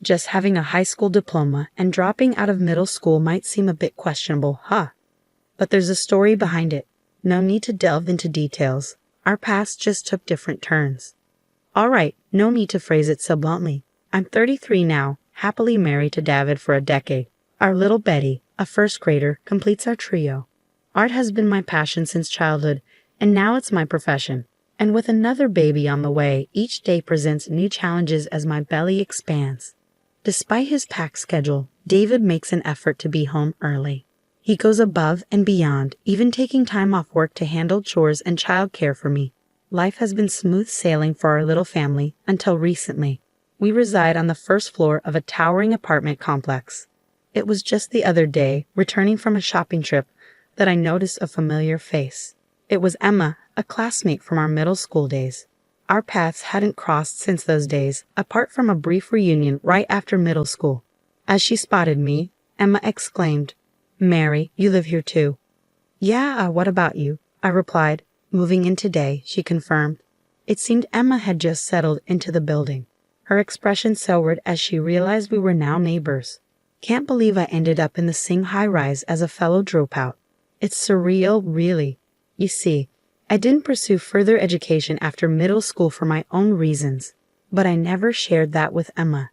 Just having a high school diploma and dropping out of middle school might seem a bit questionable, huh? But there's a story behind it. No need to delve into details. Our paths just took different turns. Alright, no need to phrase it so bluntly. I'm 33 now, happily married to David for a decade. Our little Betty, a first grader, completes our trio. Art has been my passion since childhood, and now it's my profession. And with another baby on the way, each day presents new challenges as my belly expands. Despite his packed schedule, David makes an effort to be home early. He goes above and beyond, even taking time off work to handle chores and childcare for me. Life has been smooth sailing for our little family until recently. We reside on the first floor of a towering apartment complex. It was just the other day, returning from a shopping trip, that I noticed a familiar face. It was Emma, a classmate from our middle school days. Our paths hadn't crossed since those days, apart from a brief reunion right after middle school. As she spotted me, Emma exclaimed, "Mary, you live here too." "Yeah, what about you?" I replied. "Moving in today," she confirmed. It seemed Emma had just settled into the building. Her expression soured as she realized we were now neighbors. Can't believe I ended up in the same high-rise as a fellow dropout. It's surreal, really. You see, I didn't pursue further education after middle school for my own reasons, but I never shared that with Emma.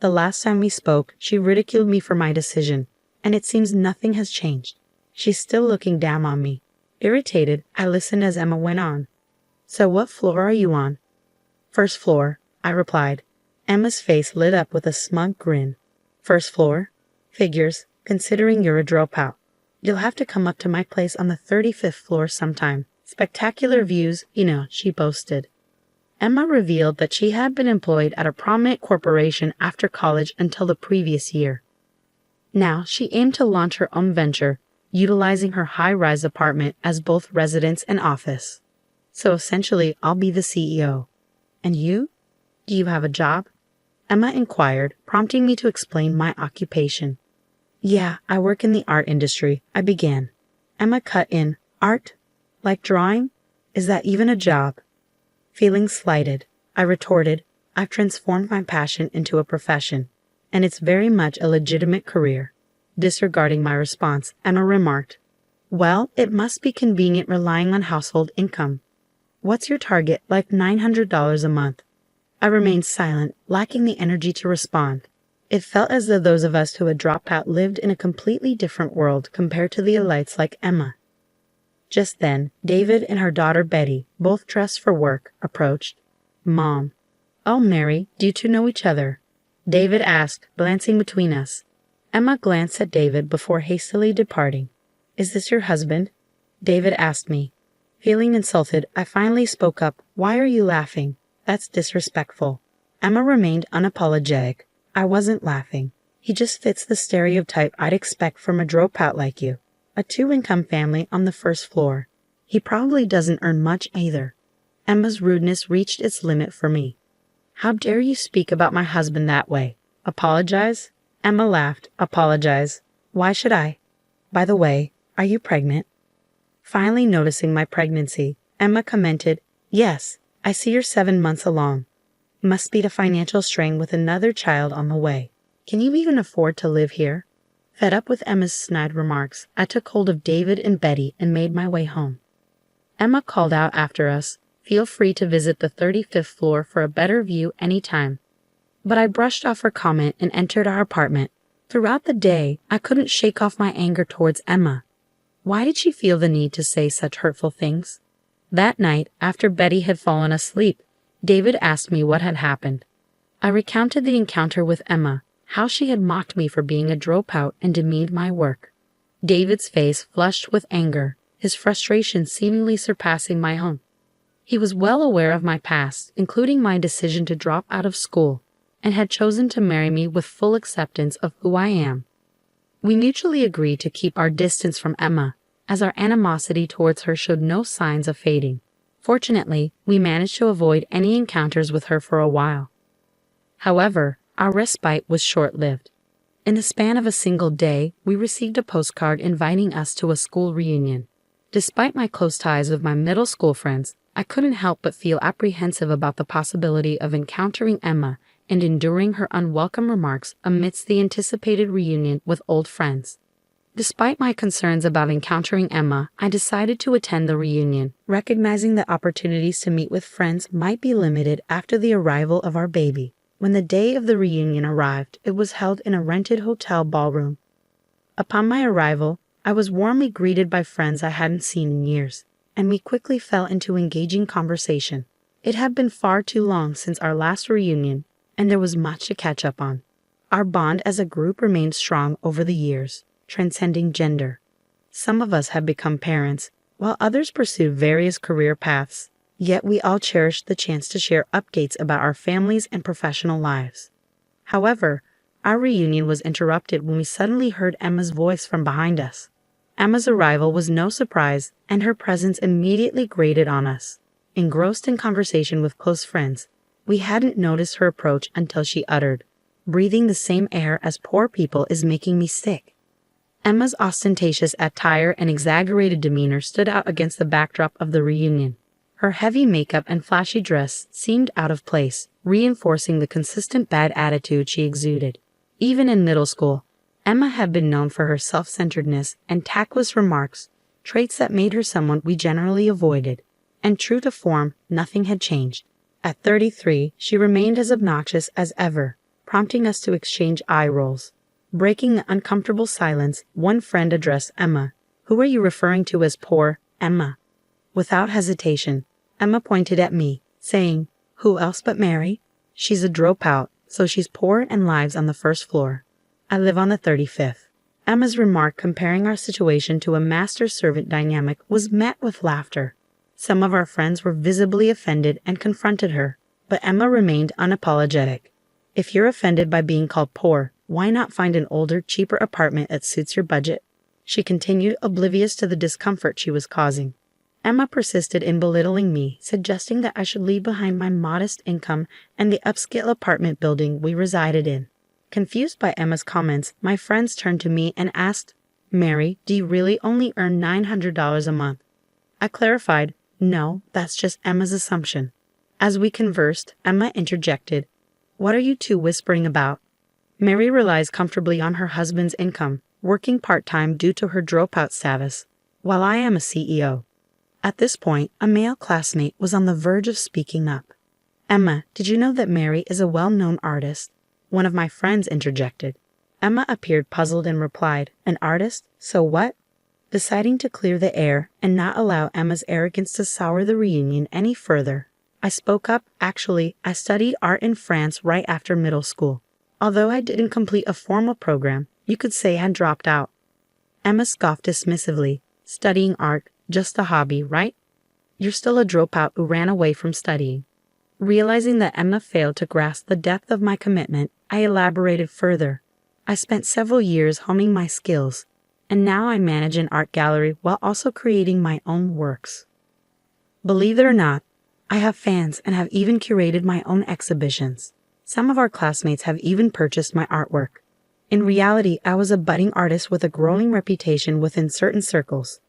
The last time we spoke, she ridiculed me for my decision, and it seems nothing has changed. She's still looking down on me. Irritated, I listened as Emma went on. "So what floor are you on?" "First floor," I replied. Emma's face lit up with a smug grin. "First floor? Figures, considering you're a dropout. You'll have to come up to my place on the 35th floor sometime. Spectacular views, you know," she boasted. Emma revealed that she had been employed at a prominent corporation after college until the previous year. Now she aimed to launch her own venture, utilizing her high-rise apartment as both residence and office. "So essentially, I'll be the CEO. And you? Do you have a job?" Emma inquired, prompting me to explain my occupation. "Yeah, I work in the art industry," I began. Emma cut in, "Art? Like drawing? Is that even a job?" Feeling slighted, I retorted, "I've transformed my passion into a profession, and it's very much a legitimate career." Disregarding my response, Emma remarked, "Well, it must be convenient relying on household income. What's your target, like $900 a month?" I remained silent, lacking the energy to respond. It felt as though those of us who had dropped out lived in a completely different world compared to the elites like Emma. Just then, David and her daughter Betty, both dressed for work, approached. "Mom." "Oh, Mary, do you two know each other?" David asked, glancing between us. Emma glanced at David before hastily departing. "Is this your husband?" David asked me. Feeling insulted, I finally spoke up. "Why are you laughing? That's disrespectful." Emma remained unapologetic. "I wasn't laughing. He just fits the stereotype I'd expect from a dropout like you. A two-income family on the first floor. He probably doesn't earn much either." Emma's rudeness reached its limit for me. "How dare you speak about my husband that way? Apologize?" Emma laughed. "Apologize? Why should I? By the way, are you pregnant?" Finally noticing my pregnancy, Emma commented, "Yes, I see you're 7 months along. Must be the financial strain with another child on the way. Can you even afford to live here?" Fed up with Emma's snide remarks, I took hold of David and Betty and made my way home. Emma called out after us, "Feel free to visit the 35th floor for a better view anytime." But I brushed off her comment and entered our apartment. Throughout the day, I couldn't shake off my anger towards Emma. Why did she feel the need to say such hurtful things? That night, after Betty had fallen asleep, David asked me what had happened. I recounted the encounter with Emma, how she had mocked me for being a dropout and demeaned my work. David's face flushed with anger, his frustration seemingly surpassing my own. He was well aware of my past, including my decision to drop out of school, and had chosen to marry me with full acceptance of who I am. We mutually agreed to keep our distance from Emma, as our animosity towards her showed no signs of fading. Fortunately, we managed to avoid any encounters with her for a while. However, our respite was short-lived. In the span of a single day, we received a postcard inviting us to a school reunion. Despite my close ties with my middle school friends, I couldn't help but feel apprehensive about the possibility of encountering Emma and enduring her unwelcome remarks amidst the anticipated reunion with old friends. Despite my concerns about encountering Emma, I decided to attend the reunion, recognizing that opportunities to meet with friends might be limited after the arrival of our baby. When the day of the reunion arrived, it was held in a rented hotel ballroom. Upon my arrival, I was warmly greeted by friends I hadn't seen in years, and we quickly fell into engaging conversation. It had been far too long since our last reunion, and there was much to catch up on. Our bond as a group remained strong over the years, transcending gender. Some of us had become parents, while others pursued various career paths, yet we all cherished the chance to share updates about our families and professional lives. However, our reunion was interrupted when we suddenly heard Emma's voice from behind us. Emma's arrival was no surprise, and her presence immediately grated on us. Engrossed in conversation with close friends, we hadn't noticed her approach until she uttered, "Breathing the same air as poor people is making me sick." Emma's ostentatious attire and exaggerated demeanor stood out against the backdrop of the reunion. Her heavy makeup and flashy dress seemed out of place, reinforcing the consistent bad attitude she exuded. Even in middle school, Emma had been known for her self-centeredness and tactless remarks, traits that made her someone we generally avoided. And true to form, nothing had changed. At 33, she remained as obnoxious as ever, prompting us to exchange eye rolls. Breaking the uncomfortable silence, one friend addressed Emma. "Who are you referring to as poor, Emma?" Without hesitation, Emma pointed at me, saying, "Who else but Mary? She's a dropout, so she's poor and lives on the first floor. I live on the 35th. Emma's remark comparing our situation to a master-servant dynamic was met with laughter. Some of our friends were visibly offended and confronted her, but Emma remained unapologetic. "If you're offended by being called poor, why not find an older, cheaper apartment that suits your budget?" She continued, oblivious to the discomfort she was causing. Emma persisted in belittling me, suggesting that I should leave behind my modest income and the upscale apartment building we resided in. Confused by Emma's comments, my friends turned to me and asked, "Mary, do you really only earn $900 a month?" I clarified, "No, that's just Emma's assumption." As we conversed, Emma interjected, "What are you two whispering about? Mary relies comfortably on her husband's income, working part-time due to her dropout status, while I am a CEO. At this point, a male classmate was on the verge of speaking up. "Emma, did you know that Mary is a well-known artist?" One of my friends interjected. Emma appeared puzzled and replied, "An artist? So what?" Deciding to clear the air and not allow Emma's arrogance to sour the reunion any further, I spoke up. "Actually, I studied art in France right after middle school. Although I didn't complete a formal program, you could say I dropped out." Emma scoffed dismissively. "Studying art, just a hobby, right? You're still a dropout who ran away from studying." Realizing that Emma failed to grasp the depth of my commitment, I elaborated further. "I spent several years honing my skills, and now I manage an art gallery while also creating my own works. Believe it or not, I have fans and have even curated my own exhibitions. Some of our classmates have even purchased my artwork. In reality, I was a budding artist with a growing reputation within certain circles.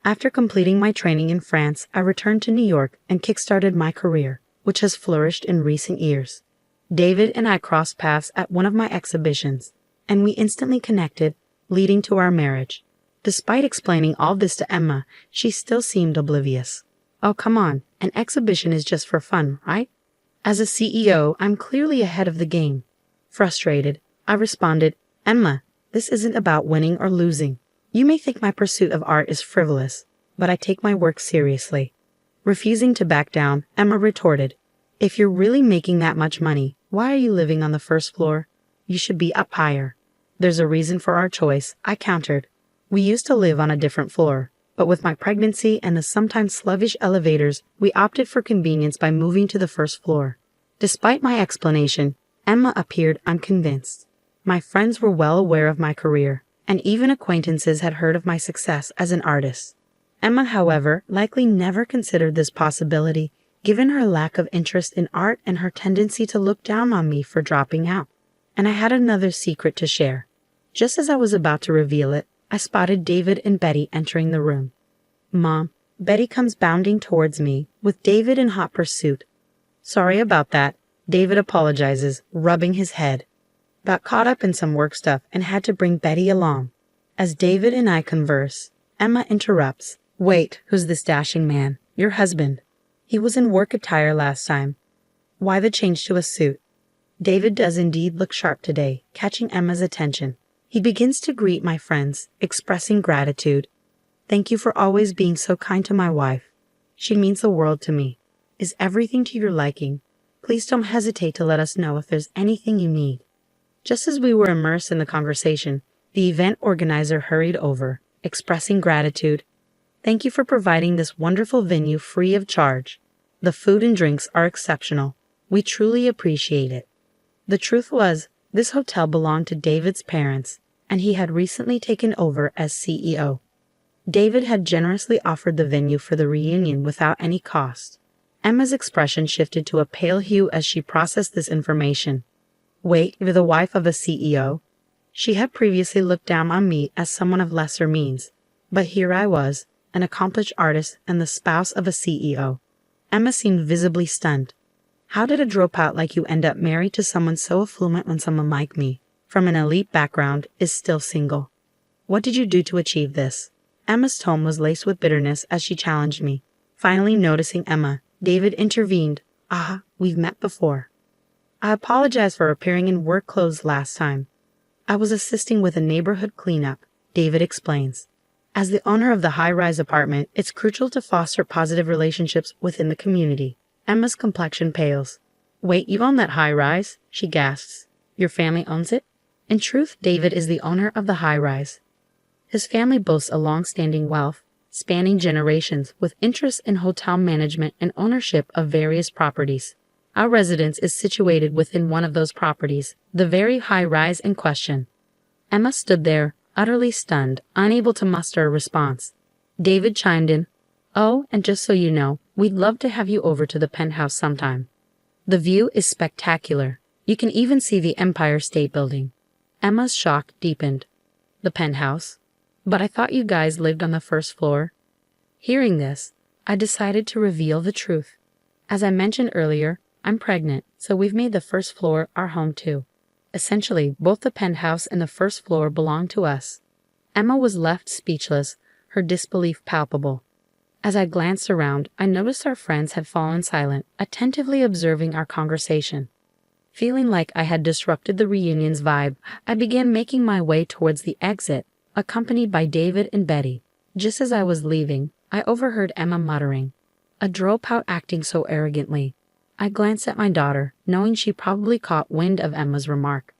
After completing my training in France, I returned to New York and kickstarted my career, which has flourished in recent years. David and I crossed paths at one of my exhibitions, and we instantly connected, leading to our marriage. Despite explaining all this to Emma, she still seemed oblivious. "Oh, come on, an exhibition is just for fun, right? As a CEO, I'm clearly ahead of the game." Frustrated, I responded, "Emma, this isn't about winning or losing. You may think my pursuit of art is frivolous, but I take my work seriously." Refusing to back down, Emma retorted, "If you're really making that much money, why are you living on the first floor? You should be up higher." "There's a reason for our choice," I countered. "We used to live on a different floor, but with my pregnancy and the sometimes sluggish elevators, we opted for convenience by moving to the first floor." Despite my explanation, Emma appeared unconvinced. My friends were well aware of my career, and even acquaintances had heard of my success as an artist. Emma, however, likely never considered this possibility, given her lack of interest in art and her tendency to look down on me for dropping out. And I had another secret to share. Just as I was about to reveal it, I spotted David and Betty entering the room. "Mom," Betty comes bounding towards me, with David in hot pursuit. "Sorry about that. David apologizes, rubbing his head. Got caught up in some work stuff and had to bring Betty along. As David and I converse, Emma interrupts. Wait, who's this dashing man? Your husband. He was in work attire last time. Why the change to a suit? David does indeed look sharp today, catching Emma's attention. He begins to greet my friends, expressing gratitude. Thank you for always being so kind to my wife. She means the world to me. Is everything to your liking? Please don't hesitate to let us know if there's anything you need. Just as we were immersed in the conversation, the event organizer hurried over, expressing gratitude. Thank you for providing this wonderful venue free of charge. The food and drinks are exceptional. We truly appreciate it. The truth was, this hotel belonged to David's parents, and he had recently taken over as CEO. David had generously offered the venue for the reunion without any cost. Emma's expression shifted to a pale hue as she processed this information. Wait, you're the wife of a CEO? She had previously looked down on me as someone of lesser means, but here I was, an accomplished artist and the spouse of a CEO. Emma seemed visibly stunned. How did a dropout like you end up married to someone so affluent when someone like me, from an elite background, is still single? What did you do to achieve this? Emma's tone was laced with bitterness as she challenged me. Finally noticing Emma, David intervened. We've met before. I apologize for appearing in work clothes last time. I was assisting with a neighborhood cleanup, David explains. As the owner of the high-rise apartment, it's crucial to foster positive relationships within the community. Emma's complexion pales. Wait, you own that high-rise? She gasps. Your family owns it? In truth, David is the owner of the high-rise. His family boasts a long-standing wealth, spanning generations, with interests in hotel management and ownership of various properties. Our residence is situated within one of those properties, the very high-rise in question. Emma stood there, utterly stunned, unable to muster a response. David chimed in. Oh, and just so you know, we'd love to have you over to the penthouse sometime. The view is spectacular. You can even see the Empire State Building. Emma's shock deepened. The penthouse? But I thought you guys lived on the first floor. Hearing this, I decided to reveal the truth. As I mentioned earlier, I'm pregnant, so we've made the first floor our home too. Essentially, both the penthouse and the first floor belong to us. Emma was left speechless, her disbelief palpable. As I glanced around, I noticed our friends had fallen silent, attentively observing our conversation. Feeling like I had disrupted the reunion's vibe, I began making my way towards the exit, accompanied by David and Betty. Just as I was leaving, I overheard Emma muttering, "A dropout acting so arrogantly." I glanced at my daughter, knowing she probably caught wind of Emma's remark.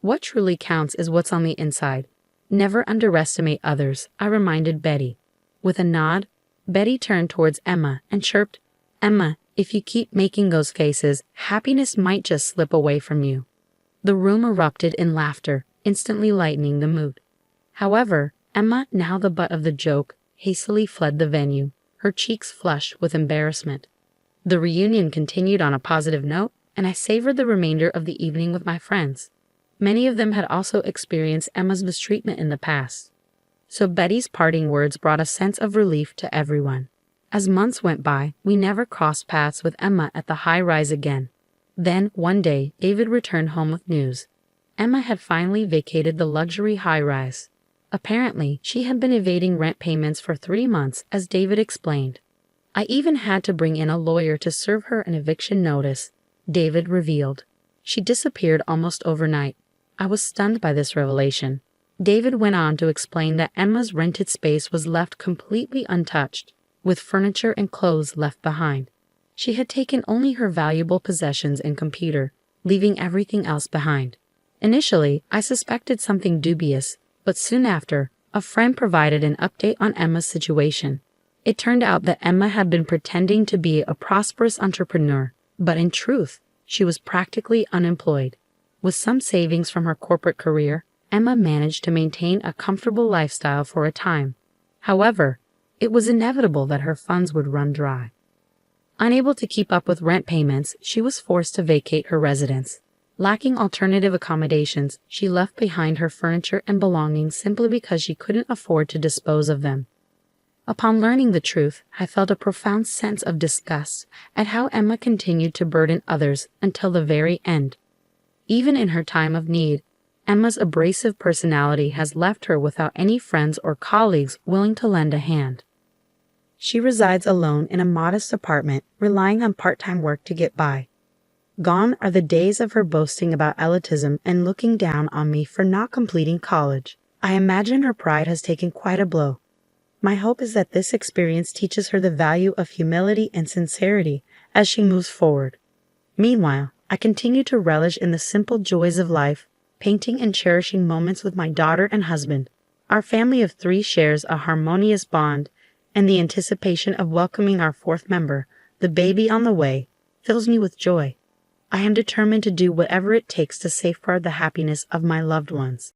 What truly counts is what's on the inside. Never underestimate others, I reminded Betty. With a nod, Betty turned towards Emma and chirped, "Emma, if you keep making those faces, happiness might just slip away from you." The room erupted in laughter, instantly lightening the mood. However, Emma, now the butt of the joke, hastily fled the venue, her cheeks flushed with embarrassment. The reunion continued on a positive note, and I savored the remainder of the evening with my friends. Many of them had also experienced Emma's mistreatment in the past. So Betty's parting words brought a sense of relief to everyone. As months went by, we never crossed paths with Emma at the high-rise again. Then, one day, David returned home with news. Emma had finally vacated the luxury high-rise. Apparently, she had been evading rent payments for 3 months, as David explained. I even had to bring in a lawyer to serve her an eviction notice, David revealed. She disappeared almost overnight. I was stunned by this revelation. David went on to explain that Emma's rented space was left completely untouched, with furniture and clothes left behind. She had taken only her valuable possessions and computer, leaving everything else behind. Initially, I suspected something dubious, but soon after, a friend provided an update on Emma's situation. It turned out that Emma had been pretending to be a prosperous entrepreneur, but in truth, she was practically unemployed. With some savings from her corporate career, Emma managed to maintain a comfortable lifestyle for a time. However, it was inevitable that her funds would run dry. Unable to keep up with rent payments, she was forced to vacate her residence. Lacking alternative accommodations, she left behind her furniture and belongings simply because she couldn't afford to dispose of them. Upon learning the truth, I felt a profound sense of disgust at how Emma continued to burden others until the very end. Even in her time of need, Emma's abrasive personality has left her without any friends or colleagues willing to lend a hand. She resides alone in a modest apartment, relying on part-time work to get by. Gone are the days of her boasting about elitism and looking down on me for not completing college. I imagine her pride has taken quite a blow. My hope is that this experience teaches her the value of humility and sincerity as she moves forward. Meanwhile, I continue to relish in the simple joys of life, painting and cherishing moments with my daughter and husband. Our family of 3 shares a harmonious bond, and the anticipation of welcoming our 4th member, the baby on the way, fills me with joy. I am determined to do whatever it takes to safeguard the happiness of my loved ones.